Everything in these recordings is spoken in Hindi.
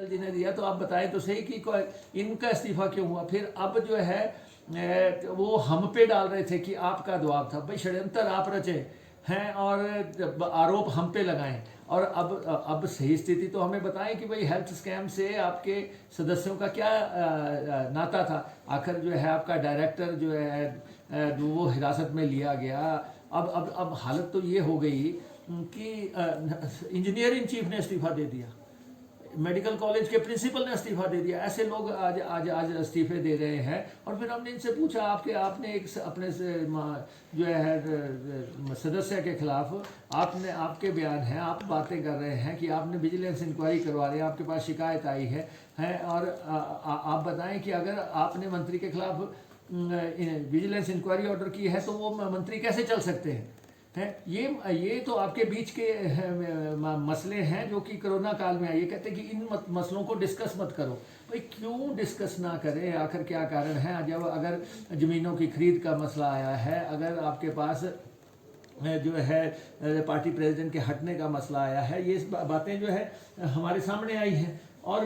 जी ने दिया, तो आप बताएं तो सही कि इनका इस्तीफा क्यों हुआ। फिर अब जो है वो हम पे डाल रहे थे कि आपका दबाव था। भाई षड्यंत्र आप रचे हैं और आरोप हम पे लगाएं। और अब सही स्थिति तो हमें बताएं कि भाई हेल्थ स्कैम से आपके सदस्यों का क्या नाता था। आखिर जो है आपका डायरेक्टर जो है वो हिरासत में लिया गया। अब हालत तो ये हो गई कि इंजीनियर इन चीफ ने इस्तीफा दे दिया, मेडिकल कॉलेज के प्रिंसिपल ने इस्तीफा दे दिया। ऐसे लोग आज आज आज इस्तीफे दे रहे हैं। और फिर हमने इनसे पूछा आपने एक अपने से जो है सदस्य के खिलाफ आपने आपके बयान हैं, आप बातें कर रहे हैं कि आपने विजिलेंस इंक्वायरी करवा रहे हैं, आपके पास शिकायत आई है और आप बताएं कि अगर आपने मंत्री के खिलाफ विजिलेंस इंक्वायरी ऑर्डर की है तो वो मंत्री कैसे चल सकते हैं। ये तो आपके बीच के मसले हैं जो कि कोरोना काल में आए। ये कहते हैं कि इन मसलों को डिस्कस मत करो। भाई क्यों डिस्कस ना करें, आखिर क्या कारण है। जब अगर ज़मीनों की खरीद का मसला आया है, अगर आपके पास जो है पार्टी प्रेसिडेंट के हटने का मसला आया है, ये बातें जो है हमारे सामने आई हैं। और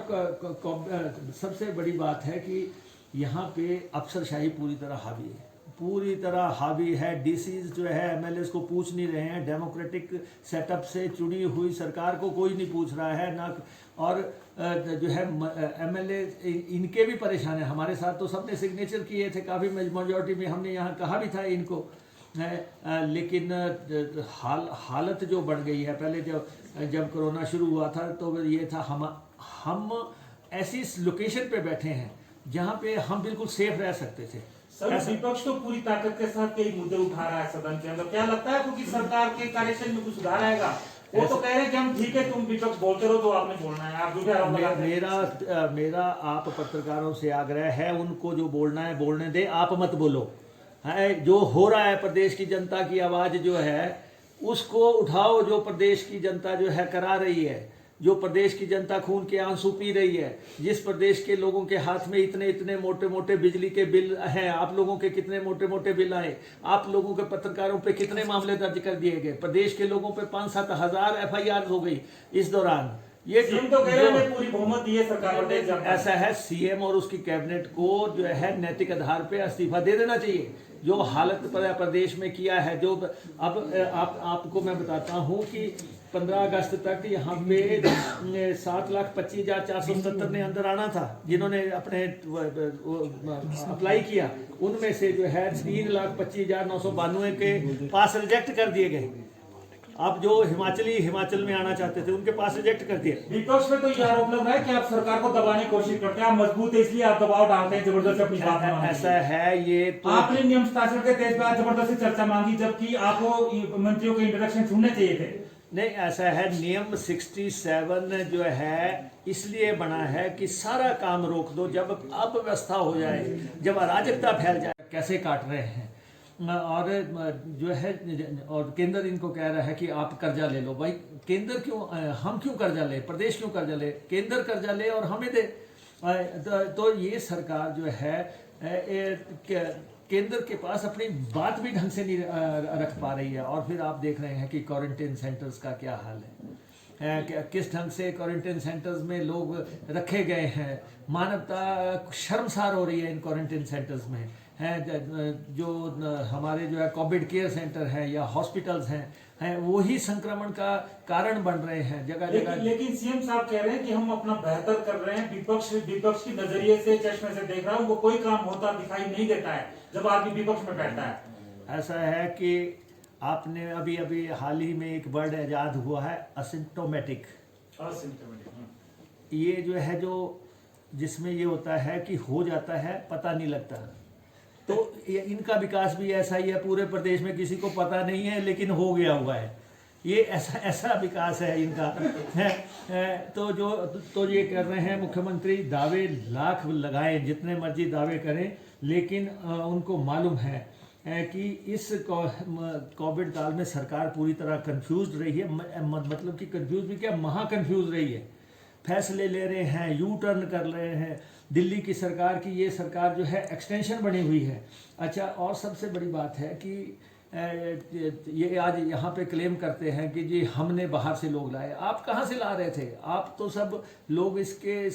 सबसे बड़ी बात है कि यहाँ पे अफसरशाही पूरी तरह हावी है, पूरी तरह हावी है। डीसीज जो है एमएलए को पूछ नहीं रहे हैं। डेमोक्रेटिक सेटअप से चुनी हुई सरकार को कोई नहीं पूछ रहा है ना। और जो है एमएलए इनके भी परेशान है। हमारे साथ तो सबने सिग्नेचर किए थे, काफ़ी मेजॉरिटी में हमने यहाँ कहा भी था इनको लेकिन हालत जो बढ़ गई है। पहले जब कोरोना शुरू हुआ था तो ये था हम ऐसी लोकेशन पे बैठे हैं जहाँ पे हम बिल्कुल सेफ रह सकते थे। सर विपक्ष तो पूरी ताकत के साथ कई मुद्दे उठा रहा है सदन के अंदर। क्या लगता है क्योंकि सरकार के कार्यशैली में कुछ सुधार आएगा? वो तो कह रहे हैं कि हम ठीक है, तुम विपक्ष बोलते रहो तो आपने बोलना है। आप जो मेरा आप पत्रकारों से आग्रह है, उनको जो बोलना है बोलने दे, आप मत बोलो। है जो हो रहा है, प्रदेश की जनता की आवाज़ जो है उसको उठाओ। जो प्रदेश की जनता जो है करा रही है, जो प्रदेश की जनता खून के आंसू पी रही है, जिस प्रदेश के लोगों के हाथ में इतने इतने मोटे मोटे बिजली के बिल हैं, आप लोगों के कितने मोटे मोटे बिल आए, आप लोगों के पत्रकारों पे कितने मामले दर्ज कर दिए गए, प्रदेश के लोगों पे 5-7 हज़ार FIR हो गई इस दौरान। ये तो कह रहे हैं पूरी बहुमत दी है सरकार ने। ऐसा है, सीएम और उसकी कैबिनेट को जो है नैतिक आधार पे इस्तीफा दे देना चाहिए। जो हालत प्रदेश में किया है, जो अब आपको मैं बताता हूँ कि 15 अगस्त तक यहाँ पे 7,25,470 ने अंदर आना था जिन्होंने अपने अप्लाई किया। उनमें से जो है 3,25,992 के पास रिजेक्ट कर दिए गए। अब जो हिमाचल में आना चाहते थे उनके पास रिजेक्ट कर दिया। विपक्ष में तो ये आरोप लग रहा है कि आप सरकार को दबाने की कोशिश करते हैं, आप मजबूत है इसलिए आप दबाव डालते हैं जबरदस्ती अपनी बात। ऐसा है, ये तो आपने नियम शासन के तहत जबरदस्ती चर्चा मांगी जबकि आपको मंत्रियों के इंट्रोडक्शन सुनने चाहिए थे। नहीं, ऐसा है, नियम 67 जो है इसलिए बना है कि सारा काम रोक दो। जब अव्यवस्था हो जाए, जब अराजकता फैल जाए, कैसे काट रहे हैं। और जो है और केंद्र इनको कह रहा है कि आप कर्जा ले लो। भाई केंद्र क्यों, हम क्यों कर्जा ले, प्रदेश क्यों कर्जा ले, केंद्र कर्जा ले और हमें दे। तो ये सरकार जो है केंद्र के पास अपनी बात भी ढंग से नहीं रख पा रही है। और फिर आप देख रहे हैं कि क्वारंटाइन सेंटर्स का क्या हाल है, किस ढंग से क्वारंटाइन सेंटर्स में लोग रखे गए हैं। मानवता शर्मसार हो रही है इन क्वारंटाइन सेंटर्स में। हैं जो हमारे जो है कोविड केयर सेंटर हैं या हॉस्पिटल्स हैं वही संक्रमण का कारण बन रहे हैं जगह जगह। लेकिन सीएम साहब कह रहे हैं कि हम अपना बेहतर कर रहे हैं। विपक्ष की नजरिए से, चश्मे से देख रहा हूँ, वो कोई काम होता दिखाई नहीं देता है जब आदमी विपक्ष में बैठता है। ऐसा है कि आपने अभी हाल ही में एक वर्ड ईजाद हुआ है, असिम्प्टोमेटिक। ये जो है जिसमें ये होता है कि हो जाता है, पता नहीं लगता। तो इनका विकास भी ऐसा ही है, पूरे प्रदेश में किसी को पता नहीं है लेकिन हो गया हुआ है। ये ऐसा विकास है इनका तो ये कर रहे हैं मुख्यमंत्री। दावे लाख लगाएं, जितने मर्जी दावे करें, लेकिन उनको मालूम है कि इस कोविड काल में सरकार पूरी तरह कंफ्यूज रही है। मतलब कि कंफ्यूज भी क्या, महा कंफ्यूज रही है। फैसले ले रहे हैं, यू टर्न कर रहे हैं। दिल्ली की सरकार की ये सरकार जो है एक्सटेंशन बनी हुई है। अच्छा, और सबसे बड़ी बात है कि ये आज यहाँ पे क्लेम करते हैं कि जी हमने बाहर से लोग लाए। आप कहाँ से ला रहे थे? आप तो सब लोग इसके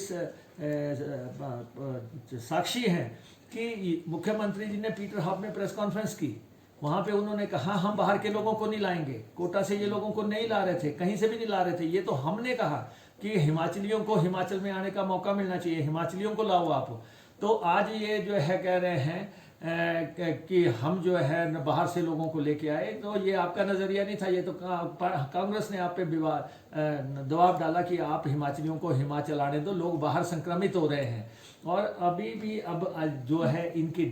साक्षी हैं कि मुख्यमंत्री जी ने पीटर हॉफ में प्रेस कॉन्फ्रेंस की, वहाँ पे उन्होंने कहा हम बाहर के लोगों को नहीं लाएंगे, कोटा से ये लोगों को नहीं ला रहे थे, कहीं से भी नहीं ला रहे थे। ये तो हमने कहा कि हिमाचलियों को हिमाचल में आने का मौका मिलना चाहिए, हिमाचलियों को लाओ आप। तो आज ये जो है कह रहे हैं कि हम जो है न बाहर से लोगों को लेके आए। तो ये आपका नज़रिया नहीं था, ये तो कांग्रेस ने आप पे दबाव डाला कि आप हिमाचलियों को हिमाचल आने दो, लोग बाहर संक्रमित हो रहे हैं। और अभी भी अब जो है इनके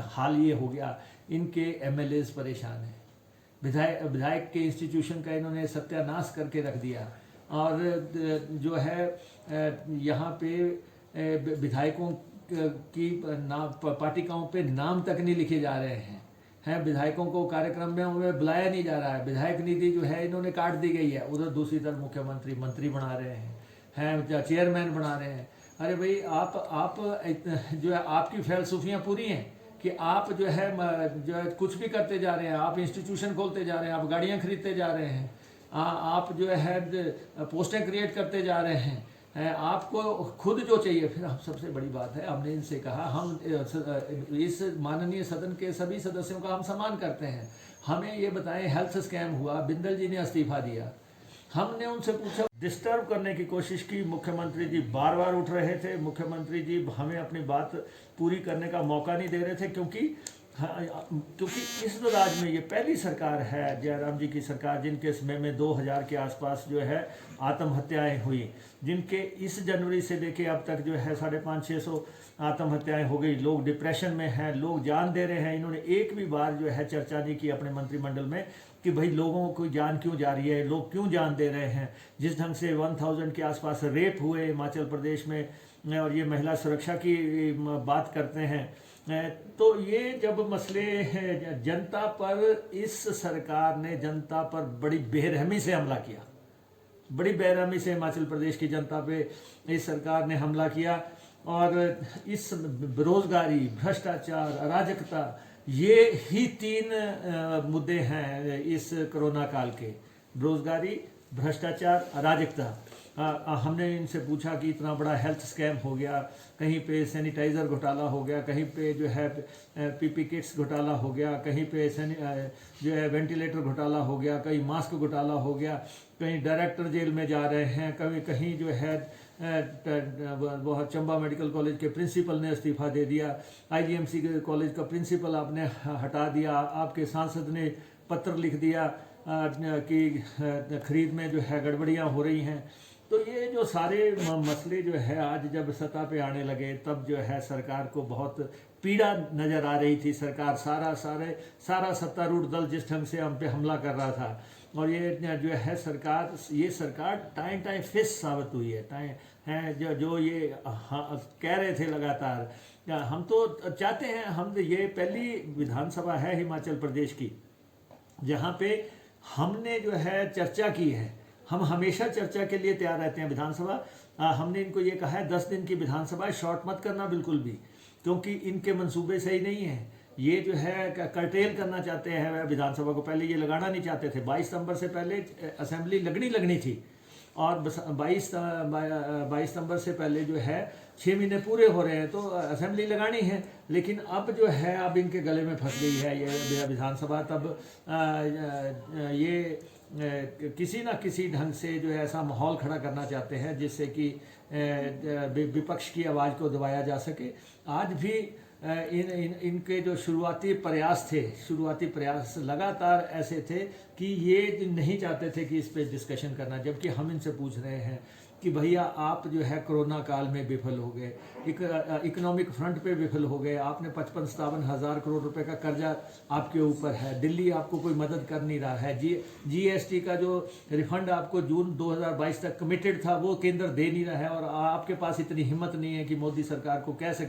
हाल ये हो गया, इनके एमएलएज परेशान हैं, विधायक के इंस्टीट्यूशन का इन्होंने सत्यानाश करके रख दिया। और जो है यहाँ पे विधायकों की पार्टिकाओं पे नाम तक नहीं लिखे जा रहे हैं, विधायकों को कार्यक्रम में बुलाया नहीं जा रहा है, विधायक निधि जो है इन्होंने काट दी गई है। उधर दूसरी तरफ मुख्यमंत्री मंत्री बना रहे हैं चेयरमैन बना रहे हैं। अरे भाई आप जो है आपकी फैलसूफियाँ पूरी हैं कि आप जो है कुछ भी करते जा रहे हैं, आप इंस्टीट्यूशन खोलते जा रहे हैं, आप गाड़ियाँ खरीदते जा रहे हैं, आप जो है पोस्टें क्रिएट करते जा रहे हैं, आपको खुद जो चाहिए। फिर हम सबसे बड़ी बात है, हमने इनसे कहा हम इस माननीय सदन के सभी सदस्यों का हम सम्मान करते हैं, हमें ये बताएं हेल्थ स्कैम हुआ, बिंदल जी ने इस्तीफा दिया, हमने उनसे पूछा, डिस्टर्ब करने की कोशिश की। मुख्यमंत्री जी बार बार उठ रहे थे, मुख्यमंत्री जी हमें अपनी बात पूरी करने का मौका नहीं दे रहे थे, क्योंकि इस राज्य में ये पहली सरकार है, जयराम जी की सरकार, जिनके समय में 2000 के आसपास जो है आत्महत्याएं हुई, जिनके इस जनवरी से लेके अब तक जो है 550-600 आत्महत्याएं हो गई। लोग डिप्रेशन में हैं, लोग जान दे रहे हैं। इन्होंने एक भी बार जो है चर्चा नहीं की अपने मंत्रिमंडल में कि भाई लोगों को जान क्यों जा रही है, लोग क्यों जान दे रहे हैं। जिस ढंग से 1000 के आसपास रेप हुए हिमाचल प्रदेश में, और ये महिला सुरक्षा की बात करते हैं, तो ये जब मसले हैं जनता पर, इस सरकार ने जनता पर बड़ी बेरहमी से हमला किया, बड़ी बेरहमी से हिमाचल प्रदेश की जनता पे इस सरकार ने हमला किया। और इस बेरोजगारी, भ्रष्टाचार, अराजकता, ये ही 3 मुद्दे हैं इस कोरोना काल के, बेरोजगारी, भ्रष्टाचार, अराजकता। हमने इनसे पूछा कि इतना बड़ा हेल्थ स्कैम हो गया, कहीं पे सैनिटाइज़र घोटाला हो गया, कहीं पे जो है पीपी किट्स घोटाला हो गया, कहीं पे जो है वेंटिलेटर घोटाला हो गया, कहीं मास्क घोटाला हो गया, कहीं डायरेक्टर जेल में जा रहे हैं, कहीं जो है वह चंबा मेडिकल कॉलेज के प्रिंसिपल ने इस्तीफा दे दिया, आईजीएमसी के कॉलेज का प्रिंसिपल आपने हटा दिया, आपके सांसद ने पत्र लिख दिया कि खरीद में जो है गड़बड़ियाँ हो रही हैं। तो ये जो सारे मसले जो है आज जब सत्ता पे आने लगे, तब जो है सरकार को बहुत पीड़ा नज़र आ रही थी। सरकार सारा सत्तारूढ़ दल जिस ढंग से हम पे हमला कर रहा था, और ये जो है ये सरकार टाइम फिश साबित हुई है। जो ये कह रहे थे लगातार, हम तो चाहते हैं, हम ये पहली विधानसभा है हिमाचल प्रदेश की जहाँ पे हमने जो है चर्चा की है। हम हमेशा चर्चा के लिए तैयार रहते हैं। विधानसभा हमने इनको ये कहा है 10 दिन की विधानसभा शॉर्ट मत करना बिल्कुल भी, क्योंकि इनके मंसूबे सही नहीं हैं। ये जो है कर्टेल करना चाहते हैं विधानसभा को, पहले ये लगाना नहीं चाहते थे। 22 सितंबर से पहले असेंबली लगनी थी, और 22 सितंबर से पहले जो है 6 महीने पूरे हो रहे हैं, तो असेंबली लगानी है। लेकिन अब जो है अब इनके गले में फंस गई है ये विधानसभा। तब ये किसी ना किसी ढंग से जो है ऐसा माहौल खड़ा करना चाहते हैं जिससे कि विपक्ष की आवाज़ को दबाया जा सके। आज भी इनके जो शुरुआती प्रयास लगातार ऐसे थे कि ये नहीं चाहते थे कि इस पे डिस्कशन करना, जबकि हम इनसे पूछ रहे हैं कि भैया आप जो है कोरोना काल में विफल हो गए, इकोनॉमिक फ्रंट पे विफल हो गए, आपने 55-57 हज़ार करोड़ रुपए का कर्जा आपके ऊपर है, दिल्ली आपको कोई मदद कर नहीं रहा है, जीएसटी का जो रिफंड आपको जून 2022 तक कमिटेड था वो केंद्र दे नहीं रहा है, और आपके पास इतनी हिम्मत नहीं है कि मोदी सरकार को कह सके